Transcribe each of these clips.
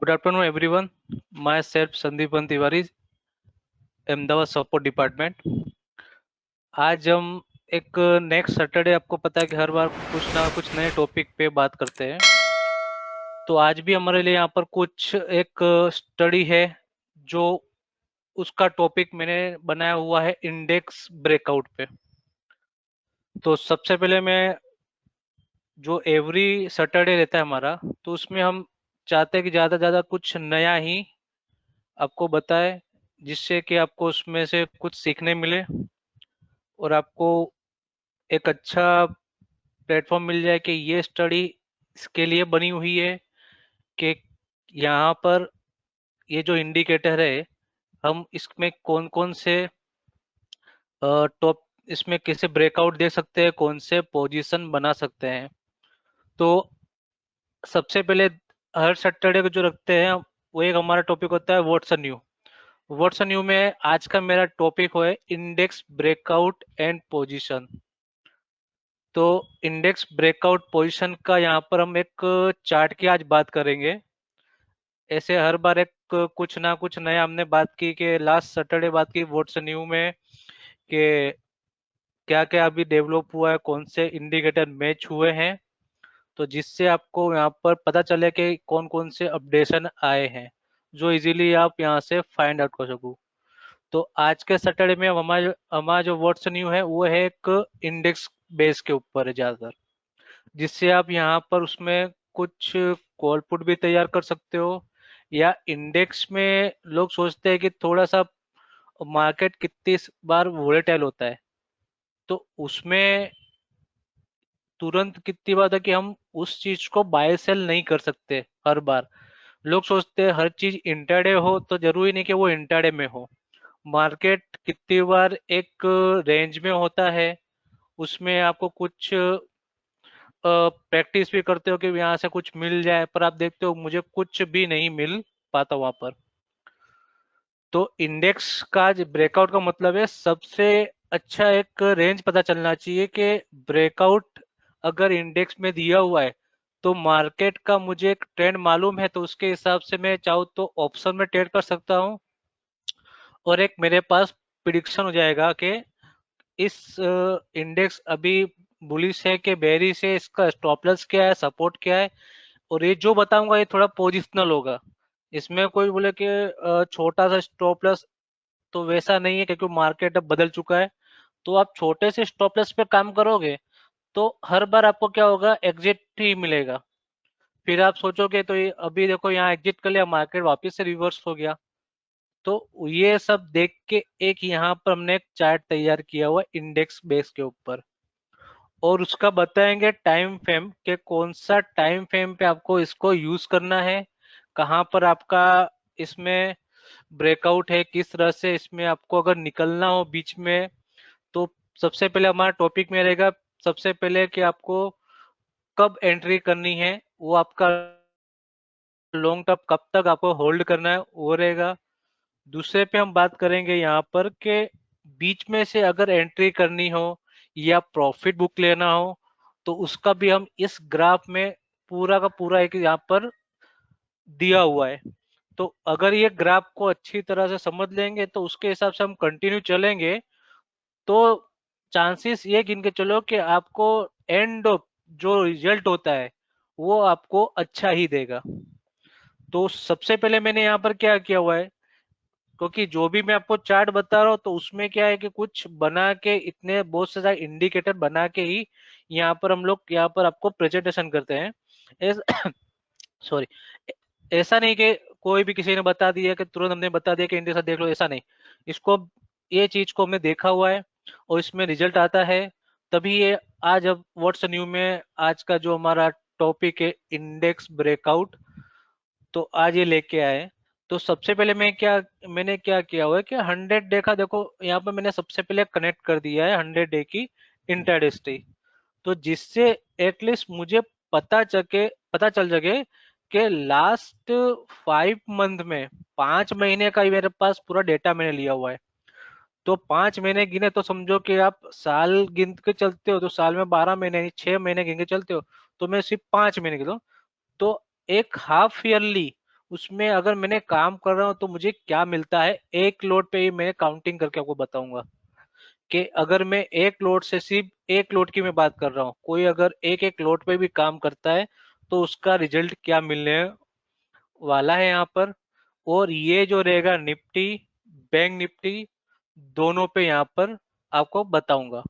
Good afternoon, everyone. Myself Sandeepan Tiwari, Ahmedabad support department. आज हम एक नेक्स्ट सैटरडे, आपको पता है कि हर बार कुछ ना कुछ नए टॉपिक पे बात करते हैं। तो आज भी हमारे लिए यहाँ पर कुछ एक स्टडी है, जो उसका टॉपिक मैंने बनाया हुआ है इंडेक्स ब्रेकआउट पे। तो सबसे पहले मैं, जो एवरी सैटरडे रहता है हमारा, तो उसमें हम चाहते हैं कि ज़्यादा से ज़्यादा कुछ नया ही आपको बताए, जिससे कि आपको उसमें से कुछ सीखने मिले और आपको एक अच्छा प्लेटफॉर्म मिल जाए कि ये स्टडी इसके लिए बनी हुई है कि यहाँ पर ये जो इंडिकेटर है, हम इसमें कौन कौन से टॉप, इसमें कैसे ब्रेकआउट दे सकते हैं, कौन से पोजीशन बना सकते हैं। तो सबसे पहले हर सैटरडे को जो रखते हैं, वो एक हमारा टॉपिक होता है व्हाट्स न्यू। व्हाट्स न्यू में आज का मेरा टॉपिक है इंडेक्स ब्रेकआउट एंड पोजीशन। तो इंडेक्स ब्रेकआउट पोजीशन का यहाँ पर हम एक चार्ट की आज बात करेंगे। ऐसे हर बार एक कुछ ना कुछ नया हमने बात की कि लास्ट सैटरडे बात की व्हाट्स न्यू में कि क्या क्या अभी डेवलप हुआ है, कौन से इंडिकेटर मैच हुए हैं, तो जिससे आपको यहाँ पर पता चले कि कौन कौन से अपडेशन आए हैं, जो इजीली आप यहाँ से फाइंड आउट कर सको। तो आज के सैटरडे में हमारा हमारा जो व्हाट्स न्यू है, वो है एक इंडेक्स बेस के ऊपर है ज्यादातर, जिससे आप यहाँ पर उसमें कुछ कॉल पुट भी तैयार कर सकते हो। या इंडेक्स में लोग सोचते हैं कि थोड़ा सा मार्केट कितनी बार वोलेटाइल होता है, तो उसमें तुरंत कितनी बात है कि हम उस चीज को बाय सेल नहीं कर सकते हर बार। लोग सोचते हैं हर चीज इंटरडे हो, तो जरूरी नहीं कि वो इंटरडे में हो। मार्केट कितनी बार एक रेंज में होता है, उसमें आपको कुछ प्रैक्टिस भी करते हो कि यहाँ से कुछ मिल जाए, पर आप देखते हो मुझे कुछ भी नहीं मिल पाता वहां पर। तो इंडेक्स का ब्रेकआउट का मतलब है सबसे अच्छा एक रेंज पता चलना चाहिए कि ब्रेकआउट अगर इंडेक्स में दिया हुआ है, तो मार्केट का मुझे एक ट्रेंड मालूम है, तो उसके हिसाब से मैं चाहूँ तो ऑप्शन में ट्रेड कर सकता हूँ। और एक मेरे पास प्रिडिक्शन हो जाएगा कि इस इंडेक्स अभी बुलिश है कि बेरिश है, इसका स्टॉप लॉस क्या है, सपोर्ट क्या है। और ये जो बताऊंगा ये थोड़ा पोजिशनल होगा। इसमें कोई बोले कि छोटा सा स्टॉप लॉस, तो वैसा नहीं है, क्योंकि मार्केट अब बदल चुका है। तो आप छोटे से स्टॉप लॉस पे काम करोगे, तो हर बार आपको क्या होगा, एग्जिट ही मिलेगा। फिर आप सोचोगे तो ये अभी देखो यहाँ एग्जिट कर लिया, मार्केट वापस से रिवर्स हो गया। तो ये सब देख के एक यहाँ पर हमने एक चार्ट तैयार किया हुआ है इंडेक्स बेस के ऊपर। और उसका बताएंगे टाइम फ्रेम के कौन सा टाइम फ्रेम पे आपको इसको यूज करना है, कहाँ पर आपका इसमें ब्रेकआउट है, किस तरह से इसमें आपको अगर निकलना हो बीच में। तो सबसे पहले हमारा टॉपिक में रहेगा, सबसे पहले कि आपको कब एंट्री करनी है, वो आपका लॉन्ग टर्म कब तक आपको होल्ड करना है वो रहेगा। दूसरे पे हम बात करेंगे यहाँ पर कि बीच में से अगर एंट्री करनी हो या प्रॉफिट बुक लेना हो, तो उसका भी हम इस ग्राफ में पूरा का पूरा एक यहाँ पर दिया हुआ है। तो अगर ये ग्राफ को अच्छी तरह से समझ लेंगे, तो उसके हिसाब से हम कंटिन्यू चलेंगे, तो चांसेस ये गिन के चलो कि आपको एंड जो रिजल्ट होता है, वो आपको अच्छा ही देगा। तो सबसे पहले मैंने यहाँ पर क्या किया हुआ है, क्योंकि जो भी मैं आपको चार्ट बता रहा हूँ, तो उसमें क्या है कि कुछ बना के, इतने बहुत से सारे इंडिकेटर बना के ही यहाँ पर हम लोग यहाँ पर आपको प्रेजेंटेशन करते हैं। सॉरी, ऐसा नहीं कि कोई भी किसी ने बता दिया कि तुरंत हमने बता दिया कि इंडिया देख लो, ऐसा नहीं। इसको, ये चीज को हमने देखा हुआ है और इसमें रिजल्ट आता है, तभी ये आज अब व्हाट्स न्यू में आज का जो हमारा टॉपिक है इंडेक्स ब्रेकआउट, तो आज ये लेके आए। तो सबसे पहले मैंने क्या किया हुआ है कि 100 डे का देखो, यहाँ पर मैंने सबसे पहले कनेक्ट कर दिया है 100 डे की इंटरडे हिस्ट्री। तो जिससे एटलीस्ट मुझे पता चल सके कि लास्ट 5 मंथ में, 5 महीने का ही मेरे पास पूरा डेटा मैंने लिया हुआ है। तो 5 महीने गिने तो समझो कि आप साल गिन के चलते हो, तो साल में 12 महीने नहीं, 6 महीने गिन के चलते हो, तो मैं सिर्फ 5 महीने गिनो। तो एक हाफ ईयरली उसमें अगर मैंने काम कर रहा हूँ तो मुझे क्या मिलता है, एक लोड पे ही मैं काउंटिंग करके आपको बताऊंगा कि अगर मैं एक लोड से, सिर्फ एक लोड की मैं बात कर रहा हूँ, कोई अगर एक एक लोड पे भी काम करता है तो उसका रिजल्ट क्या मिलने वाला है यहाँ पर। और ये जो रहेगा निफ्टी, बैंक निफ्टी, दोनों पे यहाँ पर आपको बताऊंगा।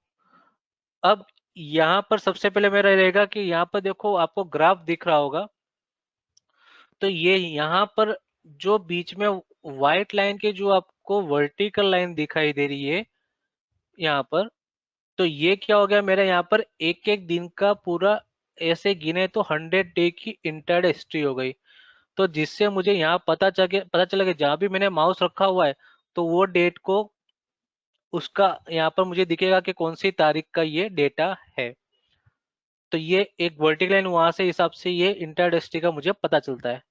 अब यहाँ पर सबसे पहले मेरा रहेगा कि यहाँ पर देखो आपको ग्राफ दिख रहा होगा, तो ये यहाँ पर जो बीच में व्हाइट लाइन के जो आपको वर्टिकल लाइन दिखाई दे रही है यहाँ पर, तो ये क्या हो गया मेरा यहाँ पर एक एक दिन का पूरा, ऐसे गिने तो 100 डे की इंटरडे हिस्ट्री हो गई। तो जिससे मुझे यहाँ पता चला कि जहां भी मैंने माउस रखा हुआ है तो वो डेट को, उसका यहाँ पर मुझे दिखेगा कि कौन सी तारीख का ये डेटा है। तो ये एक वर्टिकल लाइन वहां से हिसाब से ये इंटरडेस्टी का मुझे पता चलता है।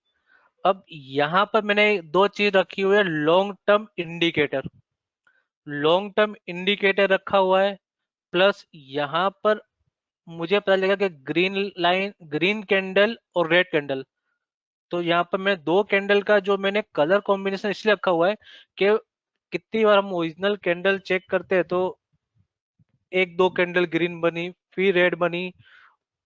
अब यहाँ पर मैंने दो चीज रखी हुई है, long term indicator, long term indicator रखा हुआ है, प्लस यहाँ पर मुझे पता लगा कि ग्रीन लाइन, ग्रीन कैंडल और रेड कैंडल। तो यहाँ पर मैं दो कैंडल का जो मैंने कलर कॉम्बिनेशन इसलिए रखा हुआ है कि कितनी बार हम ओरिजिनल कैंडल चेक करते हैं तो एक दो कैंडल ग्रीन बनी, फिर रेड बनी,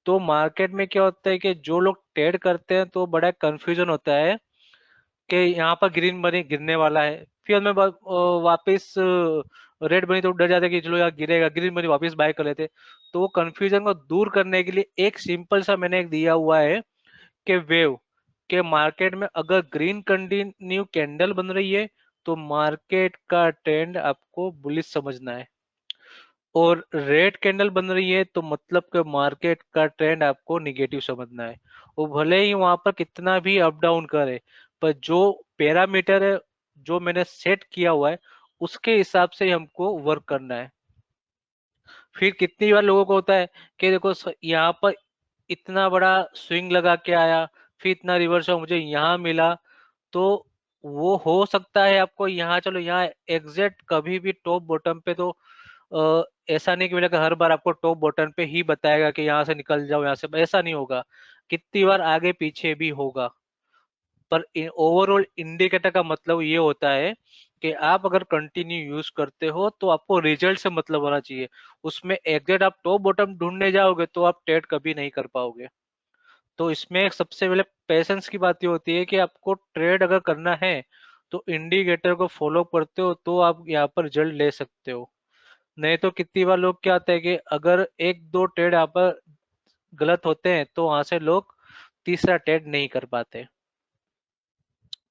तो मार्केट में क्या होता है कि जो लोग ट्रेड करते हैं तो बड़ा कंफ्यूजन होता है कि यहाँ पर ग्रीन बनी, गिरने वाला है, फिर मैं वापस रेड बनी तो डर जाते हैं कि चलो यार गिरेगा, ग्रीन बनी वापस बाय कर लेते। तो वो कंफ्यूजन को दूर करने के लिए एक सिंपल सा मैंने एक दिया हुआ है कि वेव, के मार्केट में अगर ग्रीन कंटिन्यू कैंडल बन रही है तो मार्केट का ट्रेंड आपको बुलिश समझना है, और रेड कैंडल बन रही है तो मतलब कि मार्केट का ट्रेंड आपको निगेटिव समझना है। वो भले ही वहां पर कितना भी अप डाउन करे, पर जो पैरामीटर है जो मैंने सेट किया हुआ है उसके हिसाब से ही हमको वर्क करना है। फिर कितनी बार लोगों को होता है कि देखो यहाँ पर इतना बड़ा स्विंग लगा के आया, फिर इतना रिवर्स हुआ, मुझे यहाँ मिला, तो वो हो सकता है आपको यहाँ, चलो यहाँ एग्जैक्ट कभी भी टॉप बॉटम पे तो ऐसा नहीं कि मिलेगा हर बार आपको टॉप बॉटम पे ही बताएगा कि यहाँ से निकल जाओ, यहाँ से, ऐसा नहीं होगा, कितनी बार आगे पीछे भी होगा। पर ओवरऑल इंडिकेटर का मतलब ये होता है कि आप अगर कंटिन्यू यूज करते हो तो आपको रिजल्ट से मतलब होना चाहिए। उसमें एग्जैक्ट आप टॉप बॉटम ढूंढने जाओगे तो आप ट्रेड कभी नहीं कर पाओगे। तो इसमें एक सबसे पहले पेशेंस की बात ये होती है कि आपको ट्रेड अगर करना है तो इंडिकेटर को फॉलो करते हो तो आप यहाँ पर रिजल्ट ले सकते हो। नहीं तो कितनी बार लोग क्या होता है कि अगर एक दो ट्रेड यहाँ पर गलत होते हैं तो वहां से लोग तीसरा ट्रेड नहीं कर पाते।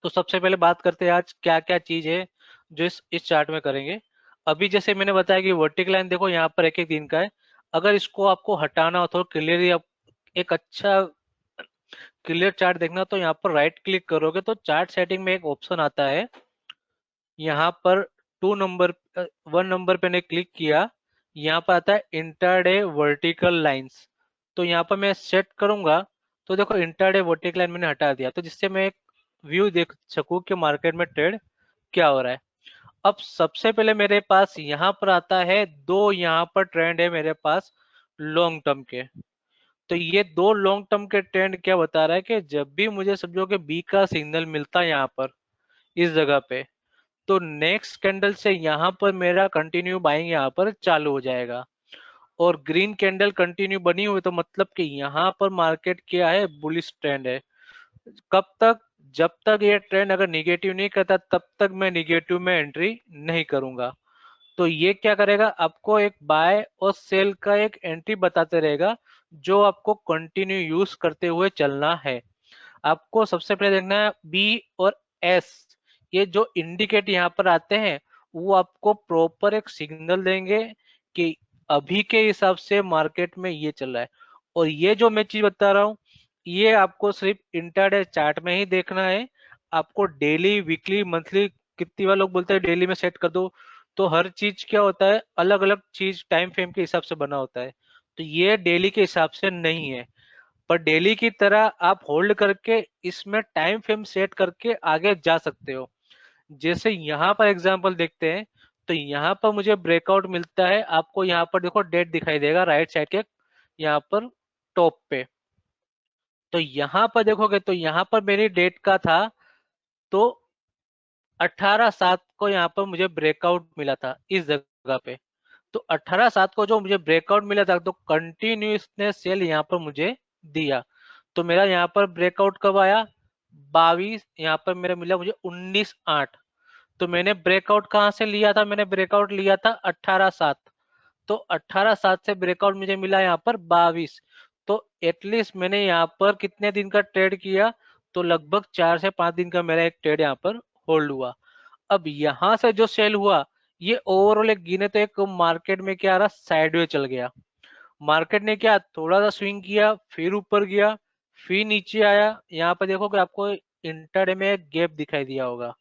तो सबसे पहले बात करते हैं आज क्या क्या चीज है जो इस चार्ट में करेंगे। अभी जैसे मैंने बताया कि वर्टिकल लाइन देखो यहाँ पर एक एक दिन का है, अगर इसको आपको हटाना हो तो क्लियरली आप एक अच्छा क्लियर चार्ट देखना, तो यहाँ पर राइट क्लिक करोगे तो चार्ट सेटिंग में एक ऑप्शन आता है, यहाँ पर 2 नंबर, 1 नंबर पे ने क्लिक किया, यहाँ पर आता है इंटरडे वर्टिकल लाइंस। तो यहाँ पर मैं सेट करूंगा, तो देखो इंटरडे वर्टिकल लाइन मैंने हटा दिया, तो जिससे मैं एक व्यू देख सकूं कि मार्केट में ट्रेड क्या हो रहा है। अब सबसे पहले मेरे पास यहाँ पर आता है, दो यहाँ पर ट्रेंड है मेरे पास लॉन्ग टर्म के। तो ये दो लॉन्ग टर्म के ट्रेंड क्या बता रहा है कि जब भी मुझे समझो कि बी का सिग्नल मिलता है यहाँ पर इस जगह पे, तो नेक्स्ट कैंडल से यहाँ पर मेरा कंटिन्यू बाइंग यहाँ पर चालू हो जाएगा। और ग्रीन कैंडल कंटिन्यू बनी हुई तो मतलब कि यहाँ पर मार्केट क्या है, बुलिश ट्रेंड है। कब तक, जब तक ये ट्रेंड अगर निगेटिव नहीं करता तब तक मैं निगेटिव में एंट्री नहीं करूंगा। तो ये क्या करेगा, आपको एक बाय और सेल का एक एंट्री बताते रहेगा जो आपको कंटिन्यू यूज करते हुए चलना है। आपको सबसे पहले देखना है बी और एस, ये जो इंडिकेट यहाँ पर आते हैं वो आपको प्रॉपर एक सिग्नल देंगे कि अभी के हिसाब से मार्केट में ये चल रहा है। और ये जो मैं चीज बता रहा हूँ ये आपको सिर्फ इंटरडे चार्ट में ही देखना है। आपको डेली, वीकली, मंथली, कितनी बार लोग बोलते हैं डेली में सेट कर दो, तो हर चीज क्या होता है, अलग अलग चीज टाइम फ्रेम के हिसाब से बना होता है। तो ये डेली के हिसाब से नहीं है, पर डेली की तरह आप होल्ड करके इसमें टाइम फ्रेम सेट करके आगे जा सकते हो। जैसे यहाँ पर एग्जांपल देखते हैं, तो यहाँ पर मुझे ब्रेकआउट मिलता है, आपको यहाँ पर देखो डेट दिखाई देगा राइट साइड के यहाँ पर टॉप पे। तो यहाँ पर देखोगे तो यहाँ पर मेरी डेट का था तो 18/7 को यहाँ पर मुझे ब्रेकआउट मिला था इस जगह पे। तो 18/7 को जो मुझे ब्रेकआउट मिला था, तो कंटिन्यू इसने सेल यहाँ पर मुझे दिया। तो मेरा यहाँ पर ब्रेकआउट कब आया? 22, यहाँ पर मेरा मिला मुझे 19/8। तो मैंने ब्रेकआउट कहाँ से लिया था? मैंने ब्रेकआउट लिया था 18/7। तो 18/7 से ब्रेकआउट मुझे मिला यहाँ पर 22। तो एटलीस्ट मैंने यहाँ पर कितने दिन का ट्रेड किया? तो लगभग 4 से 5 दिन का मेरा एक ट्रेड यहाँ पर होल्ड हुआ। अब यहाँ से जो सेल हुआ, ये ओवरऑल एक गिने तो एक मार्केट में क्या रहा, साइडवे चल गया। मार्केट ने क्या थोड़ा सा स्विंग किया, फिर ऊपर गया, फिर नीचे आया। यहाँ पर देखोगे आपको इंटरडे में एक गैप दिखाई दिया होगा।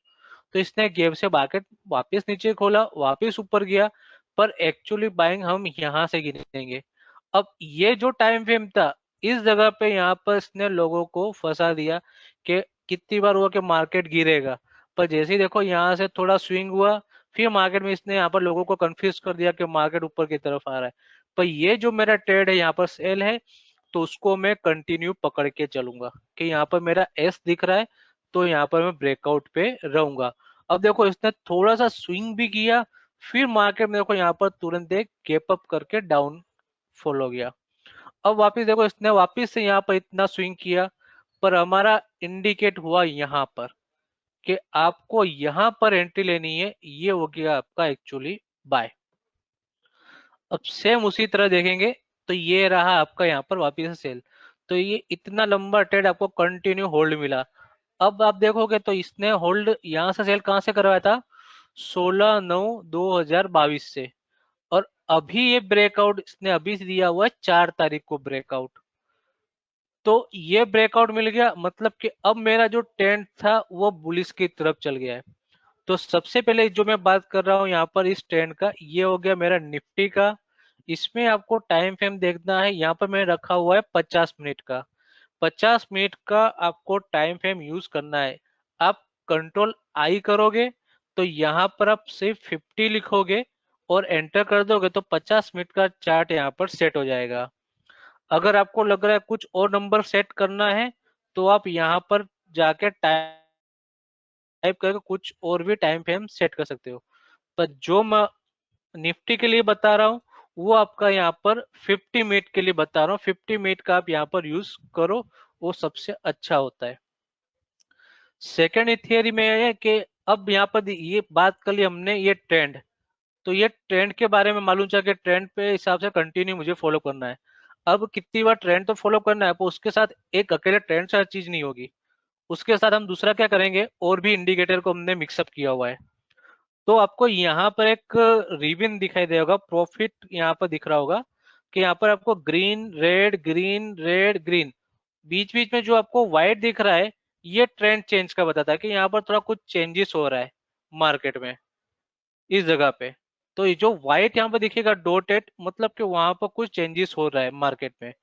तो इसने गैप से मार्केट वापस नीचे खोला, वापस ऊपर गया, पर एक्चुअली बाइंग हम यहाँ से गिनेंगे। अब ये जो टाइम फ्रेम था, इस जगह पे यहाँ पर इसने लोगों को फंसा दिया कि कितनी बार हुआ कि मार्केट गिरेगा। पर जैसे ही देखो यहाँ से थोड़ा स्विंग हुआ, फिर मार्केट में इसने यहाँ पर लोगों को कंफ्यूज कर दिया कि मार्केट ऊपर की तरफ आ रहा है। पर ये जो मेरा ट्रेड है यहाँ पर सेल है, तो उसको मैं कंटिन्यू पकड़ के चलूंगा कि यहाँ पर मेरा एस दिख रहा है, तो यहाँ पर मैं ब्रेकआउट पे रहूंगा। अब देखो इसने थोड़ा सा स्विंग भी किया, फिर मार्केट में देखो यहाँ पर तुरंत एक गैप अप करके डाउन फॉल हो गया। अब वापस देखो इसने वापस से यहाँ पर इतना स्विंग किया, पर हमारा इंडिकेट हुआ यहाँ पर कि आपको यहाँ पर एंट्री लेनी है। ये हो गया आपका एक्चुअली बाय। अब सेम उसी तरह देखेंगे, तो ये रहा आपका यहाँ पर वापिस से सेल। तो ये इतना लंबा ट्रेड आपको कंटिन्यू होल्ड मिला। अब आप देखोगे तो इसने होल्ड यहाँ से सेल कहाँ से करवाया था? 16/9/2022 से। और अभी ये ब्रेकआउट इसने अभी दिया हुआ है 4 तारीख को ब्रेकआउट। तो ये ब्रेकआउट मिल गया, मतलब कि अब मेरा जो ट्रेंड था वो बुलिश की तरफ चल गया है। तो सबसे पहले जो मैं बात कर रहा हूँ यहाँ पर इस ट्रेंड का, ये हो गया मेरा निफ्टी का। इसमें आपको टाइम फ्रेम देखना है, यहाँ पर मैंने रखा हुआ है 50 मिनट का। 50 मिनट का आपको टाइम फ्रेम यूज करना है। आप कंट्रोल आई करोगे, तो यहाँ पर आप सिर्फ 50 लिखोगे और एंटर कर दोगे, तो 50 मिनट का चार्ट यहाँ पर सेट हो जाएगा। अगर आपको लग रहा है कुछ और नंबर सेट करना है, तो आप यहाँ पर जाके टाइप करके कुछ और भी टाइम फ्रेम सेट कर सकते हो। पर जो मैं निफ्टी के लिए बता रहा हूँ, वो आपका यहाँ पर 50 मिनट के लिए बता रहा हूँ। 50 मिनट का आप यहाँ पर यूज करो, वो सबसे अच्छा होता है। सेकेंड थियरी में है कि अब यहाँ पर ये बात कर ली हमने ये ट्रेंड, तो ये ट्रेंड के बारे में मालूम चला कि ट्रेंड पे हिसाब से कंटिन्यू मुझे फॉलो करना है। अब कितनी बार ट्रेंड तो फॉलो करना है, पर उसके साथ एक अकेले ट्रेंड से हर चीज नहीं होगी। उसके साथ हम दूसरा क्या करेंगे, और भी इंडिकेटर को हमने मिक्सअप किया हुआ है। तो आपको यहाँ पर एक रिबन दिखाई देगा, प्रॉफिट यहाँ पर दिख रहा होगा कि यहाँ पर आपको green red green red green, बीच बीच में जो आपको व्हाइट दिख रहा है, ये ट्रेंड चेंज का बताता है कि यहाँ पर थोड़ा कुछ चेंजेस हो रहा है मार्केट में इस जगह पे। तो ये जो व्हाइट यहाँ पर दिखेगा डॉटेड, मतलब कि वहां पर कुछ चेंजेस हो रहा है मार्केट में।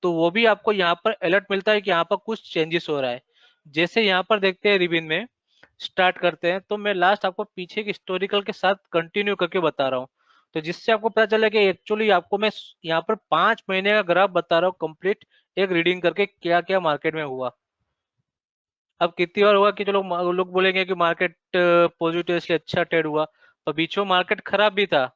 तो वो भी आपको यहाँ पर अलर्ट मिलता है कि यहाँ पर कुछ चेंजेस हो रहा है। जैसे यहाँ पर देखते हैं रिबिन में, स्टार्ट करते हैं, तो मैं लास्ट आपको पीछे के हिस्टोरिकल के साथ कंटिन्यू करके बता रहा हूँ, तो जिससे आपको पता चले कि एक्चुअली आपको मैं यहाँ पर 5 महीने का ग्राफ बता रहा हूँ कंप्लीट, एक रीडिंग करके क्या क्या मार्केट में हुआ। अब कितनी बार हुआ कि चलो लोग बोलेंगे कि मार्केट पॉजिटिव इसलिए अच्छा ट्रेड हुआ, पर बीच में मार्केट खराब भी था।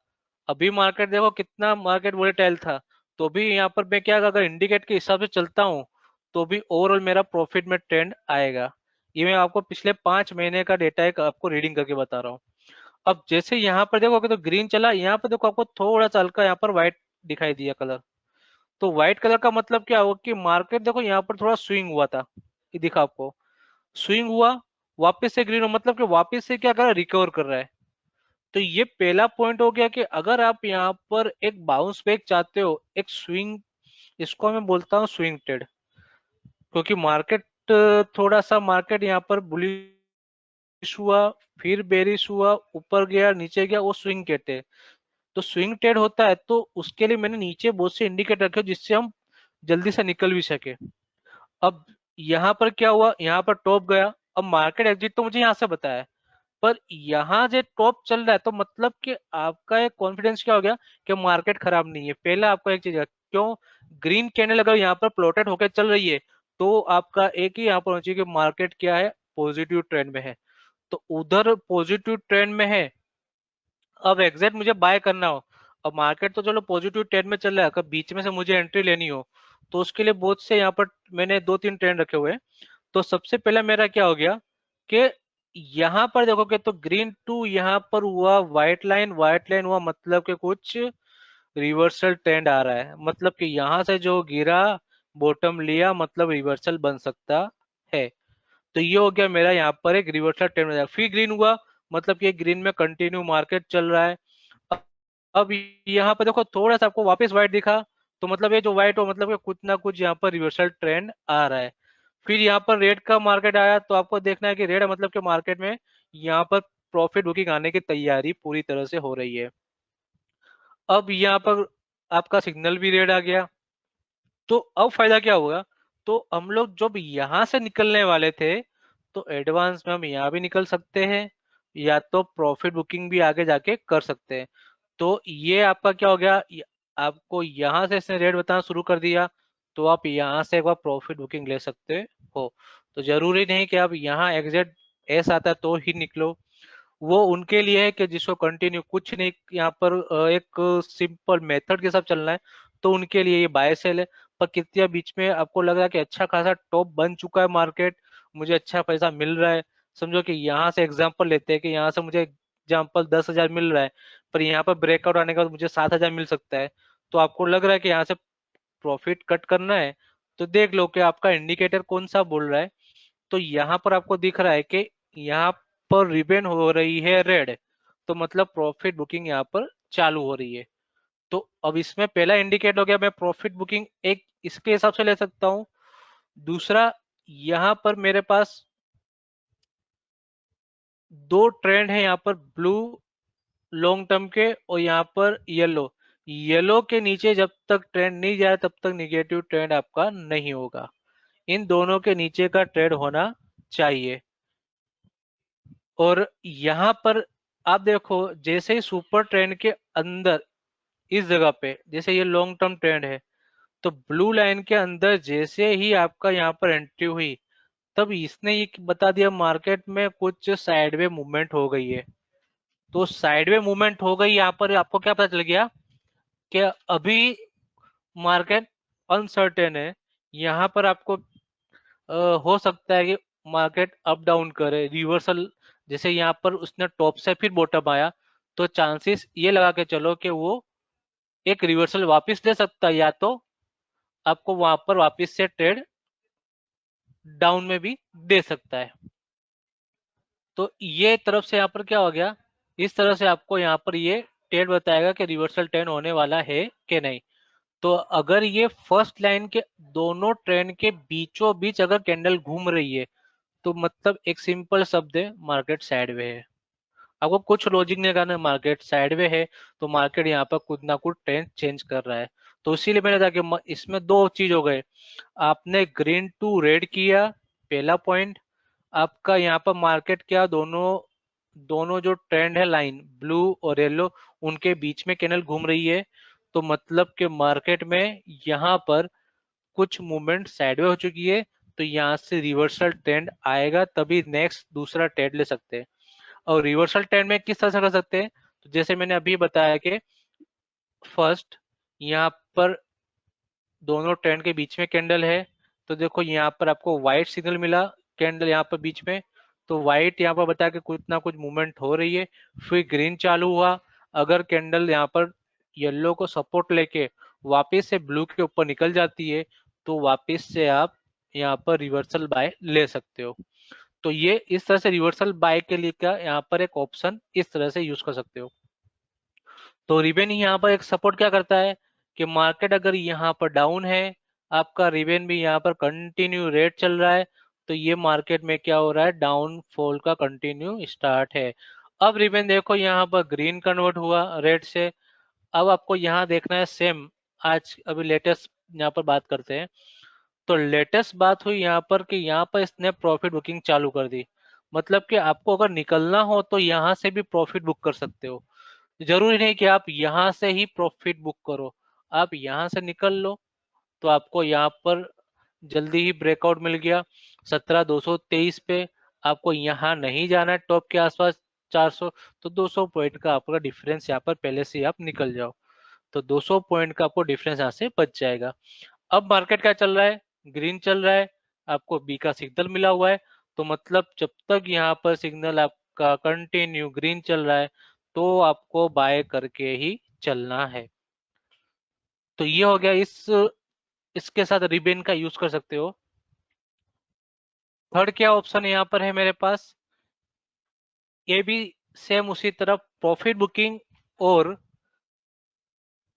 अभी मार्केट देखो कितना मार्केट वोलेटाइल था, तो भी यहाँ पर मैं क्या अगर इंडिकेट के हिसाब से चलता हूँ, तो भी ओवरऑल मेरा प्रॉफिट में ट्रेंड आएगा। ये मैं आपको पिछले 5 महीने का डेटा एक आपको रीडिंग करके बता रहा हूँ। अब जैसे यहाँ पर देखोगे तो ग्रीन चला, यहाँ पर देखो आपको थोड़ा सा हल्का यहाँ पर व्हाइट दिखाई दिया कलर। तो व्हाइट कलर का मतलब क्या हुआ कि मार्केट देखो यहाँ पर थोड़ा स्विंग हुआ था, ये दिखा आपको, स्विंग हुआ, वापस से ग्रीन हो, मतलब कि वापस से क्या कर रहा है, रिकवर कर रहा है। तो ये पहला पॉइंट हो गया कि अगर आप यहाँ पर एक बाउंस बैक चाहते हो, एक स्विंग, इसको मैं बोलता हूँ स्विंग ट्रेड, क्योंकि मार्केट थोड़ा सा मार्केट यहाँ पर बुलिश हुआ, फिर बेरिश हुआ, ऊपर गया नीचे गया, वो स्विंग कहते हैं। तो स्विंग ट्रेड होता है, तो उसके लिए मैंने नीचे बहुत से इंडिकेटर रखे जिससे हम जल्दी से निकल भी सके। अब यहाँ पर क्या हुआ, यहाँ पर टॉप गया, अब मार्केट एग्जिट तो मुझे यहाँ से बताया, पर यहाँ से टॉप चल रहा है, तो मतलब कि आपका एक कॉन्फिडेंस क्या हो गया कि मार्केट खराब नहीं है। पहला आपको एक चीज है, क्यों ग्रीन कैंडल अगर यहाँ पर प्लॉटेड होकर चल रही है, तो आपका एक ही यहाँ पर होना चाहिए कि मार्केट क्या है, पॉजिटिव ट्रेंड में है, तो उधर पॉजिटिव ट्रेंड में है। अब एग्जैक्ट मुझे बाय करना हो, अब मार्केट तो चलो पॉजिटिव ट्रेंड में चल रहा है, अगर बीच में से मुझे एंट्री लेनी हो तो उसके लिए बहुत से यहाँ पर मैंने 2-3 ट्रेंड रखे हुए हैं। तो सबसे पहला मेरा क्या हो गया कि यहाँ पर देखोगे तो ग्रीन टू यहाँ पर हुआ, व्हाइट लाइन हुआ, मतलब कि कुछ रिवर्सल ट्रेंड आ रहा है, मतलब कि यहाँ से जो गिरा, बॉटम लिया, मतलब रिवर्सल बन सकता है। तो ये हो गया मेरा यहाँ पर एक रिवर्सल ट्रेंड हो जाएगा। फिर ग्रीन हुआ, मतलब कि ग्रीन में कंटिन्यू मार्केट चल रहा है। अब यहाँ पर देखो थोड़ा सा आपको वापस व्हाइट दिखा, तो मतलब ये जो व्हाइट हो मतलब कि कुछ ना कुछ यहाँ पर रिवर्सल ट्रेंड आ रहा है। फिर यहाँ पर रेड का मार्केट आया, तो आपको देखना है कि रेड मतलब कि मार्केट में यहाँ पर प्रॉफिट बुकिंग आने की तैयारी पूरी तरह से हो रही है। अब यहाँ पर आपका सिग्नल भी रेड आ गया, तो अब फायदा क्या होगा, तो हम लोग जब यहाँ से निकलने वाले थे तो एडवांस में हम यहाँ भी निकल सकते हैं, या तो प्रॉफिट बुकिंग भी आगे जाके कर सकते हैं। तो ये आपका क्या हो गया, आपको यहाँ से इसने रेट बताना शुरू कर दिया, तो आप यहाँ से एक बार प्रॉफिट बुकिंग ले सकते हो। तो जरूरी नहीं कि आप यहाँ एग्जैक्ट एस आता है तो ही निकलो, वो उनके लिए है कि जिसको कंटिन्यू कुछ नहीं, यहाँ पर एक सिंपल मेथड के साथ चलना है, तो उनके लिए ये बाय सेल है। पर कितना बीच में आपको लग रहा है कि अच्छा खासा टॉप बन चुका है मार्केट, मुझे अच्छा पैसा मिल रहा है, समझो कि यहाँ से एग्जांपल लेते हैं कि यहाँ से मुझे एग्जांपल 10,000 मिल रहा है, पर यहाँ पर ब्रेकआउट आने के बाद मुझे 7,000 मिल सकता है, तो आपको लग रहा है कि यहाँ से प्रॉफिट कट करना है, तो देख लो कि आपका इंडिकेटर कौन सा बोल रहा है। तो यहाँ पर आपको दिख रहा है कि यहाँ पर रिबन हो रही है रेड, तो मतलब प्रॉफिट बुकिंग यहाँ पर चालू हो रही है। तो अब इसमें पहला इंडिकेट हो गया, मैं प्रॉफिट बुकिंग एक इसके हिसाब से ले सकता हूँ। दूसरा, यहाँ पर मेरे पास दो ट्रेंड है, यहाँ पर ब्लू लॉन्ग टर्म के और यहाँ पर येलो। येलो के नीचे जब तक ट्रेंड नहीं जाए तब तक निगेटिव ट्रेंड आपका नहीं होगा, इन दोनों के नीचे का ट्रेंड होना चाहिए। और यहाँ पर आप देखो, जैसे ही सुपर ट्रेंड के अंदर इस जगह पे जैसे ये लॉन्ग टर्म ट्रेंड है, तो ब्लू लाइन के अंदर जैसे ही आपका यहाँ पर एंट्री हुई, तब इसने ये बता दिया मार्केट में कुछ साइडवे मूवमेंट हो गई है। तो साइडवे मूवमेंट हो गई, यहाँ पर आपको क्या पता चल गया कि अभी मार्केट अनसर्टेन है। यहाँ पर आपको हो सकता है कि मार्केट अप डाउन करे, रिवर्सल, जैसे यहाँ पर उसने टॉप से फिर बॉटम आया, तो चांसेस ये लगा के चलो कि वो एक रिवर्सल वापस ले सकता है, या तो आपको वहां पर वापस से ट्रेड डाउन में भी दे सकता है। तो ये तरफ से यहाँ पर क्या हो गया, इस तरह से आपको यहाँ पर ये ट्रेड बताएगा कि रिवर्सल ट्रेंड होने वाला है कि नहीं। तो अगर ये फर्स्ट लाइन के दोनों ट्रेंड के बीचों बीच अगर कैंडल घूम रही है, तो मतलब एक सिंपल शब्द है, मार्केट साइडवे है। आपको कुछ लॉजिक नहीं करना, मार्केट साइडवे है तो मार्केट यहाँ पर कुछ ना कुछ ट्रेंड चेंज कर रहा है। तो इसीलिए मैंने कहा कि इसमें दो चीज हो गए, आपने ग्रीन टू रेड किया, पहला पॉइंट। आपका यहाँ पर मार्केट क्या, दोनों दोनों जो ट्रेंड है लाइन ब्लू और येलो, उनके बीच में कैंडल घूम रही है, तो मतलब कि मार्केट में यहाँ पर कुछ मूवमेंट साइडवे हो चुकी है। तो यहाँ से रिवर्सल ट्रेंड आएगा तभी नेक्स्ट दूसरा ट्रेंड ले सकते हैं। और रिवर्सल ट्रेंड में किस तरह से कर सकते हैं, तो जैसे मैंने अभी बताया कि फर्स्ट यहाँ पर दोनों ट्रेंड के बीच में कैंडल है, तो देखो यहाँ पर आपको व्हाइट सिग्नल मिला, कैंडल यहाँ पर बीच में, तो व्हाइट यहाँ पर बता के कुछ ना कुछ मूवमेंट हो रही है। फिर ग्रीन चालू हुआ, अगर कैंडल यहाँ पर येलो को सपोर्ट लेके वापस से ब्लू के ऊपर निकल जाती है, तो वापस से आप यहाँ पर रिवर्सल बाय ले सकते हो। तो ये इस तरह से रिवर्सल बाय के लिए का यहाँ पर एक ऑप्शन इस तरह से यूज कर सकते हो। तो रिबेन यहाँ पर एक सपोर्ट क्या करता है कि मार्केट अगर यहाँ पर डाउन है, आपका रिबेन भी यहाँ पर कंटिन्यू रेट चल रहा है, तो ये मार्केट में क्या हो रहा है, डाउनफॉल का कंटिन्यू स्टार्ट है। अब रिबेन देखो यहाँ पर ग्रीन कन्वर्ट हुआ रेड से। अब आपको यहाँ देखना है सेम, आज अभी लेटेस्ट यहाँ पर बात करते हैं। तो लेटेस्ट बात हुई यहाँ पर कि यहाँ पर इसने प्रॉफिट बुकिंग चालू कर दी, मतलब कि आपको अगर निकलना हो तो यहाँ से भी प्रॉफिट बुक कर सकते हो। जरूरी नहीं कि आप यहाँ से ही प्रॉफिट बुक करो, आप यहाँ से निकल लो। तो आपको यहाँ पर जल्दी ही ब्रेकआउट मिल गया 17,223 पे। आपको यहाँ नहीं जाना है टॉप के आसपास 400, तो 200 पॉइंट का आपका डिफरेंस यहाँ पर पहले से ही आप निकल जाओ। तो 200 पॉइंट का आपको डिफरेंस यहाँ से बच जाएगा। अब मार्केट क्या चल रहा है, ग्रीन चल रहा है, आपको बी का सिग्नल मिला हुआ है, तो मतलब जब तक यहाँ पर सिग्नल आपका कंटिन्यू ग्रीन चल रहा है तो आपको बाय करके ही चलना है। तो ये हो गया, इसके साथ रिबेन का यूज कर सकते हो। थर्ड क्या ऑप्शन यहाँ पर है मेरे पास, ये भी सेम उसी तरह प्रॉफिट बुकिंग, और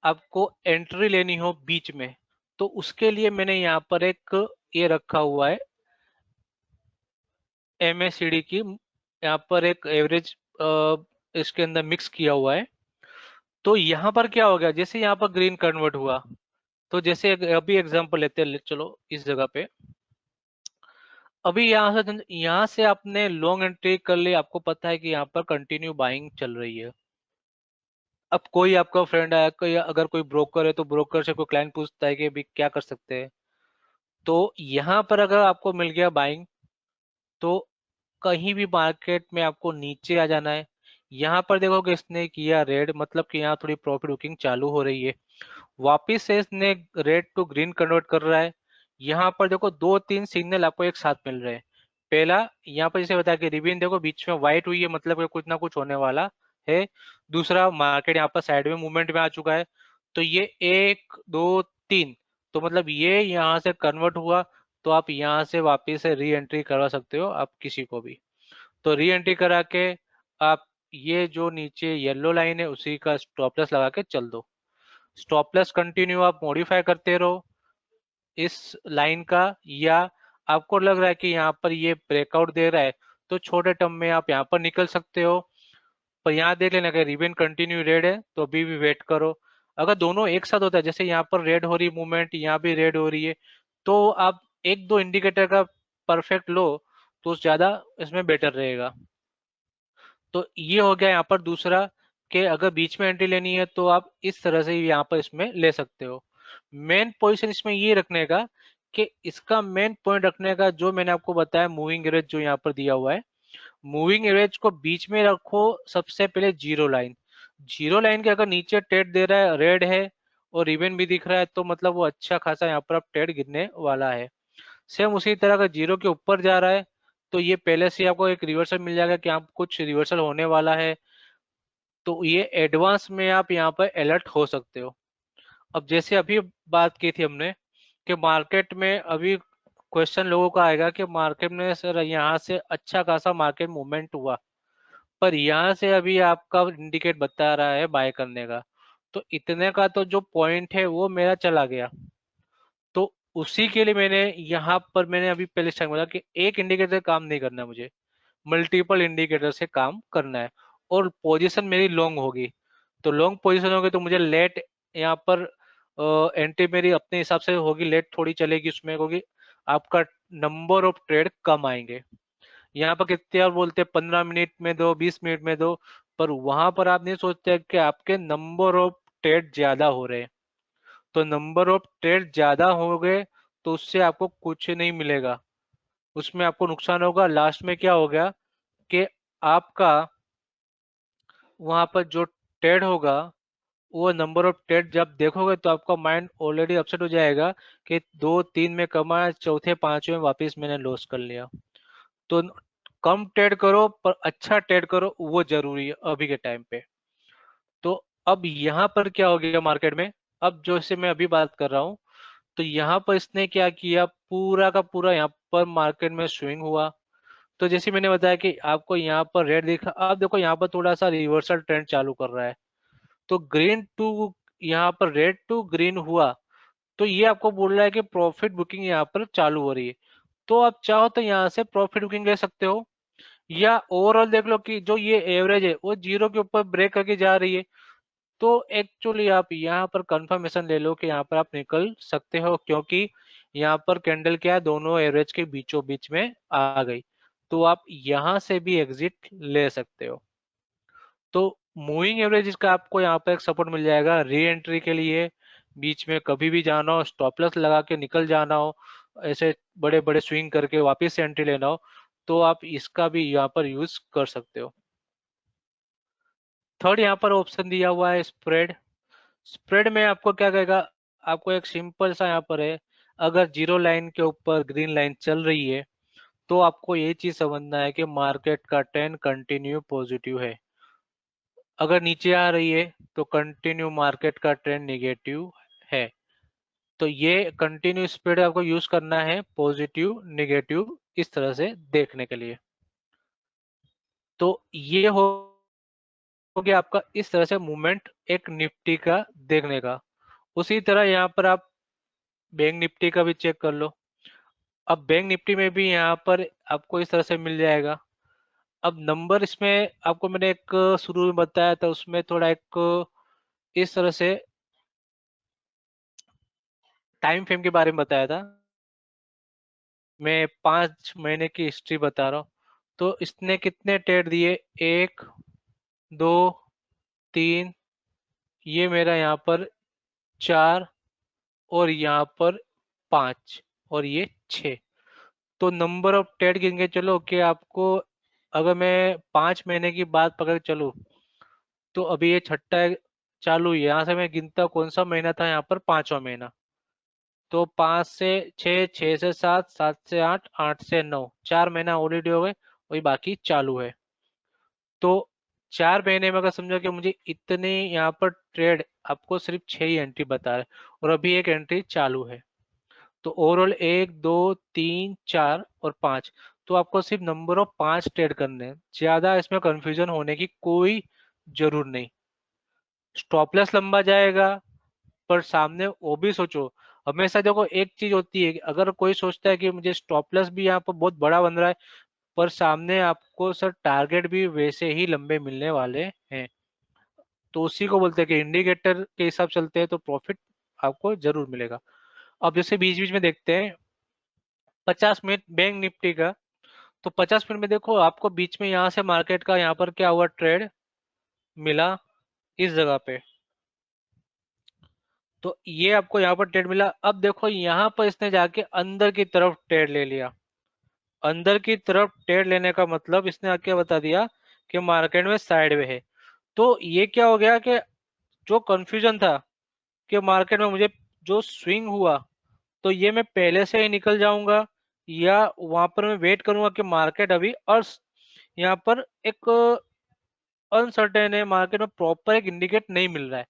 आपको एंट्री लेनी हो बीच में, तो उसके लिए मैंने यहाँ पर एक ये रखा हुआ है एमएसीडी की, यहाँ पर एक एवरेज इसके अंदर मिक्स किया हुआ है। तो यहाँ पर क्या हो गया, जैसे यहाँ पर ग्रीन कन्वर्ट हुआ, तो जैसे अभी एग्जांपल लेते हैं, चलो इस जगह पे, अभी यहाँ से आपने लॉन्ग एंट्री कर ली, आपको पता है कि यहाँ पर कंटिन्यू बाइंग चल रही है। अब कोई आपका फ्रेंड आया, कोई अगर कोई ब्रोकर है तो ब्रोकर से कोई क्लाइंट पूछता है कि अभी क्या कर सकते हैं, तो यहाँ पर अगर आपको मिल गया बाइंग, तो कहीं भी मार्केट में आपको नीचे आ जाना है। यहाँ पर देखोगे इसने किया रेड, मतलब कि यहाँ थोड़ी प्रॉफिट बुकिंग चालू हो रही है, वापिस से इसने रेड टू ग्रीन कन्वर्ट कर रहा है। यहाँ पर देखो दो तीन सिग्नल आपको एक साथ मिल रहे हैं। पहला, यहाँ पर जैसे बताया कि रिबन देखो बीच में व्हाइट हुई है, मतलब कि कुछ ना कुछ होने वाला है। दूसरा, मार्केट यहाँ पर साइड में मूवमेंट में आ चुका है, तो ये एक दो तीन, तो मतलब ये यहाँ से कन्वर्ट हुआ, तो आप यहाँ से वापिस से री एंट्री करवा सकते हो आप किसी को भी। तो री एंट्री करा के आप ये जो नीचे येलो लाइन है उसी का स्टॉप लॉस लगा के चल दो। स्टॉप लॉस कंटिन्यू आप मॉडिफाई करते रहो इस लाइन का, या आपको लग रहा है कि यहाँ पर ये ब्रेकआउट दे रहा है, तो छोटे टर्म में आप यहाँ पर निकल सकते हो। पर यहाँ देख लेना कि रिबन कंटिन्यू रेड है तो अभी भी वेट करो। अगर दोनों एक साथ होता है, जैसे यहाँ पर रेड हो रही मूवमेंट, यहाँ भी रेड हो रही है, तो आप एक दो इंडिकेटर का परफेक्ट लो, तो ज्यादा इसमें बेटर रहेगा। तो ये हो गया यहाँ पर दूसरा, कि अगर बीच में एंट्री लेनी है तो आप इस तरह से यहाँ पर इसमें ले सकते हो। मेन पोजीशन इसमें ये रखने का, कि इसका मेन पॉइंट रखने का जो मैंने आपको बताया, मूविंग एवरेज जो यहाँ पर दिया हुआ है, मूविंग एवरेज को बीच में रखो सबसे पहले जीरो लाइन। जीरो लाइन के अगर नीचे ट्रेड दे रहा है, रेड है और रिबन भी दिख रहा है, तो मतलब वो अच्छा खासा यहाँ पर अब ट्रेड गिरने वाला है। सेम उसी तरह का जीरो के ऊपर जा रहा है, तो ये पहले से आपको एक रिवर्सल मिल जाएगा कि आप कुछ रिवर्सल होने वाला है, तो ये एडवांस में आप यहाँ पर अलर्ट हो सकते हो। अब जैसे अभी बात की थी हमने कि मार्केट में अभी क्वेश्चन लोगों का आएगा कि मार्केट में सर यहाँ से अच्छा खासा मार्केट मूवमेंट हुआ, पर यहाँ से अभी आपका इंडिकेट बता रहा है बाय करने का, तो इतने का तो जो पॉइंट है वो मेरा चला गया। तो उसी के लिए मैंने यहाँ पर मैंने अभी पहले स्टार्ट बोला कि एक इंडिकेटर काम नहीं करना है मुझे, मल्टीपल इंडिकेटर से काम करना है। और पोजीशन मेरी लॉन्ग होगी, तो लॉन्ग पोजीशन होगी तो मुझे लेट यहाँ पर एंट्री मेरी अपने हिसाब से होगी, लेट थोड़ी चलेगी उसमें, होगी आपका नंबर ऑफ ट्रेड कम आएंगे। यहाँ पर कितने और बोलते हैं 15 मिनट में दो, 20 मिनट में दो, पर वहां पर आप नहीं सोचते कि आपके नंबर ऑफ ट्रेड ज्यादा हो रहे हैं। तो नंबर ऑफ ट्रेड ज्यादा हो गए तो उससे आपको कुछ नहीं मिलेगा, उसमें आपको नुकसान होगा। लास्ट में क्या हो गया कि आपका वहां पर जो ट्रेड होगा, वो नंबर ऑफ ट्रेड जब देखोगे तो आपका माइंड ऑलरेडी अपसेट हो जाएगा कि दो तीन में कमाया, चौथे पांचवें में वापस मैंने लॉस कर लिया। तो कम ट्रेड करो पर अच्छा ट्रेड करो, वो जरूरी है अभी के टाइम पे। तो अब यहाँ पर क्या हो गया मार्केट में, अब जो से मैं अभी बात कर रहा हूँ, तो यहाँ पर इसने क्या किया, पूरा का पूरा यहाँ पर मार्केट में स्विंग हुआ। तो जैसे मैंने बताया कि आपको यहाँ पर रेड दिखा, अब देखो यहाँ पर थोड़ा सा रिवर्सल ट्रेंड चालू कर रहा है, तो ग्रीन टू यहाँ पर रेड टू ग्रीन हुआ, तो ये आपको बोल रहा है कि प्रॉफिट बुकिंग यहाँ पर चालू हो रही है। तो आप चाहो तो यहाँ से प्रॉफिट बुकिंग ले सकते हो, या ओवरऑल देख लो कि जो ये एवरेज है वो जीरो के ऊपर ब्रेक करके जा रही है, तो एक्चुअली आप यहाँ पर कंफर्मेशन ले लो कि यहाँ पर आप निकल सकते हो, क्योंकि यहाँ पर कैंडल क्या है, दोनों एवरेज के बीचों बीच में आ गई, तो आप यहाँ से भी एग्जिट ले सकते हो। तो मूविंग एवरेज का आपको यहाँ पर एक सपोर्ट मिल जाएगा री एंट्री के लिए, बीच में कभी भी जाना हो स्टॉप लॉस लगा के निकल जाना हो, ऐसे बड़े बड़े स्विंग करके वापस से एंट्री लेना हो, तो आप इसका भी यहाँ पर यूज कर सकते हो। थर्ड यहाँ पर ऑप्शन दिया हुआ है स्प्रेड। स्प्रेड में आपको क्या कहेगा, आपको एक सिंपल सा यहाँ पर है, अगर जीरो लाइन के ऊपर ग्रीन लाइन चल रही है तो आपको ये चीज समझना है कि मार्केट का ट्रेंड कंटिन्यू पॉजिटिव है। अगर नीचे आ रही है तो कंटिन्यू मार्केट का ट्रेंड निगेटिव है। तो ये कंटिन्यू स्प्रेड आपको यूज करना है पॉजिटिव निगेटिव इस तरह से देखने के लिए। तो ये हो गया आपका इस तरह से मूवमेंट एक निफ्टी का देखने का। उसी तरह यहाँ पर आप बैंक निफ्टी का भी चेक कर लो। अब बैंक निफ्टी में भी यहाँ पर आपको इस तरह से मिल जाएगा। अब नंबर इसमें आपको मैंने एक शुरू में बताया था, उसमें थोड़ा एक इस तरह से टाइम फ्रेम के बारे में बताया था। मैं 5 महीने की हिस्ट्री बता रहा हूँ। तो इसने कितने ट्रेड दिए, 1, 2, 3, ये मेरा यहाँ पर 4 और यहाँ पर 5 और ये 6। तो नंबर ऑफ ट्रेड गिन के चलो कि आपको, अगर मैं 5 महीने की बात पकड़ के चलूँ तो अभी ये छठा चालू है, यहाँ से मैं गिनता कौन सा महीना था, यहाँ पर 5वां महीना। तो 5 से 6, 6 से 7, 7 से 8, 8 से 9, 4 महीना ऑलरेडी हो गए, वही बाकी चालू है। तो 4 महीने में अगर समझो कि मुझे इतने यहाँ पर ट्रेड, आपको सिर्फ 6 ही एंट्री बता रहे और अभी एक एंट्री चालू है। तो ओवरऑल 1, 2, 3, 4 और 5। तो आपको सिर्फ नंबर ऑफ 5 ट्रेड करने हैं, ज्यादा इसमें कंफ्यूजन होने की कोई जरूर नहीं। स्टॉप लॉस लंबा जाएगा पर सामने वो भी सोचो। हमेशा देखो एक चीज होती है कि अगर कोई सोचता है कि मुझे स्टॉप लॉस भी यहाँ पर बहुत बड़ा बन रहा है, पर सामने आपको सर टारगेट भी वैसे ही लंबे मिलने वाले हैं, तो उसी को बोलते हैं कि इंडिकेटर के हिसाब से चलते हैं तो प्रॉफिट आपको जरूर मिलेगा। अब जैसे बीच बीच में देखते हैं 50 मिनट बैंक निफ्टी का। तो 50 मिनट में देखो आपको बीच में यहाँ से मार्केट का यहाँ पर क्या हुआ, ट्रेड मिला इस जगह पे। तो ये आपको यहाँ पर ट्रेड मिला। अब देखो यहाँ पर इसने जाके अंदर की तरफ ट्रेड ले लिया। अंदर की तरफ ट्रेड लेने का मतलब इसने आके बता दिया कि मार्केट में साइड में है। तो ये क्या हो गया कि जो कंफ्यूजन था कि मार्केट में मुझे जो स्विंग हुआ, तो ये मैं पहले से ही निकल जाऊंगा या वहां पर मैं वेट करूंगा कि मार्केट अभी और यहाँ पर एक अनसर्टेन है, मार्केट में प्रॉपर एक इंडिकेट नहीं मिल रहा है।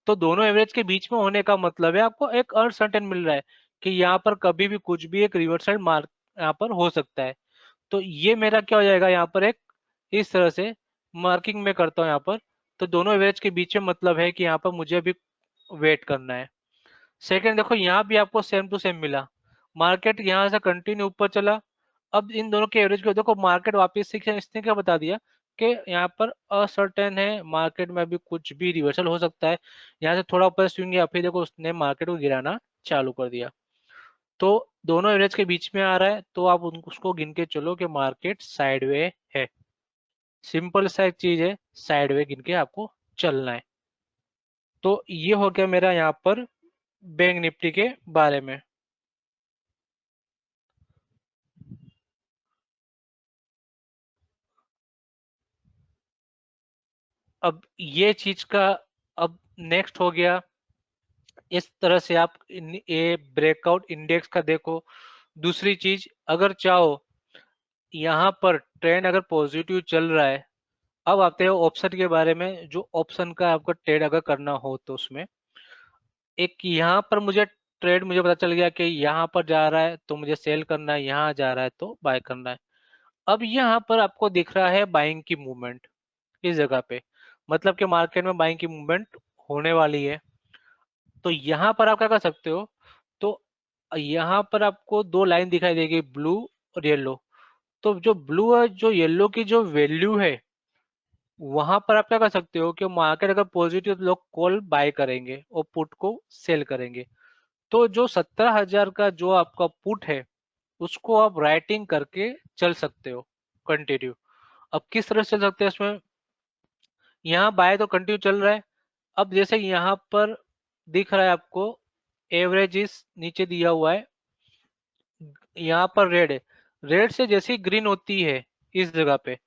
तो दोनों एवरेज के बीच में होने का मतलब है आपको एक अनसर्टेन मिल रहा है कि यहाँ पर कभी भी कुछ भी एक रिवर्स साइड मार्क यहाँ पर हो सकता है। तो ये मेरा क्या हो जाएगा यहाँ पर एक इस तरह से मार्किंग में करता हूँ यहाँ पर। तो दोनों एवरेज के बीच में मतलब है कि यहाँ पर मुझे अभी वेट करना है। सेकंड देखो यहाँ भी आपको सेम टू सेम मिला, मार्केट यहाँ से कंटिन्यू ऊपर चला। अब इन दोनों के एवरेज को देखो, मार्केट वापस से इसने क्या बता दिया कि यहाँ पर असर्टेन है, मार्केट में अभी कुछ भी रिवर्सल हो सकता है। यहाँ से थोड़ा ऊपर स्विंग गया, फिर देखो उसने मार्केट को गिराना चालू कर दिया। तो दोनों एवरेज के बीच में आ रहा है तो आप उसको गिन के चलो कि मार्केट साइडवे है। सिंपल सा एक चीज है, साइडवे गिन के आपको चलना है। तो ये हो गया मेरा यहाँ पर बैंक निफ्टी के बारे में। अब ये चीज का, अब नेक्स्ट हो गया इस तरह से आप ये ब्रेकआउट इंडेक्स का देखो। दूसरी चीज, अगर चाहो यहाँ पर ट्रेंड अगर पॉजिटिव चल रहा है, अब आते हैं ऑप्शन के बारे में। जो ऑप्शन का आपको ट्रेड अगर करना हो तो उसमें एक यहाँ पर मुझे ट्रेड मुझे पता चल गया कि यहाँ पर जा रहा है तो मुझे सेल करना है, यहाँ जा रहा है तो बाय करना है। अब यहाँ पर आपको दिख रहा है बाइंग की मूवमेंट इस जगह पे, मतलब कि मार्केट में बाइंग की मूवमेंट होने वाली है। तो यहाँ पर आप क्या कर सकते हो, तो यहाँ पर आपको दो लाइन दिखाई देगी, ब्लू और येलो। तो जो ब्लू और जो येलो की जो वैल्यू है, वहां पर आप क्या कर सकते हो कि मार्केट अगर पॉजिटिव तो लोग कॉल बाय करेंगे और पुट को सेल करेंगे। तो जो 17,000 का जो आपका पुट है उसको आप राइटिंग करके चल सकते हो कंटिन्यू। अब किस तरह से चल सकते हैं इसमें, यहाँ बाय तो कंटिन्यू चल रहा है। अब जैसे यहाँ पर दिख रहा है आपको एवरेज इस नीचे दिया हुआ है, यहाँ पर रेड है। रेड से जैसे ही ग्रीन होती है इस जगह पे,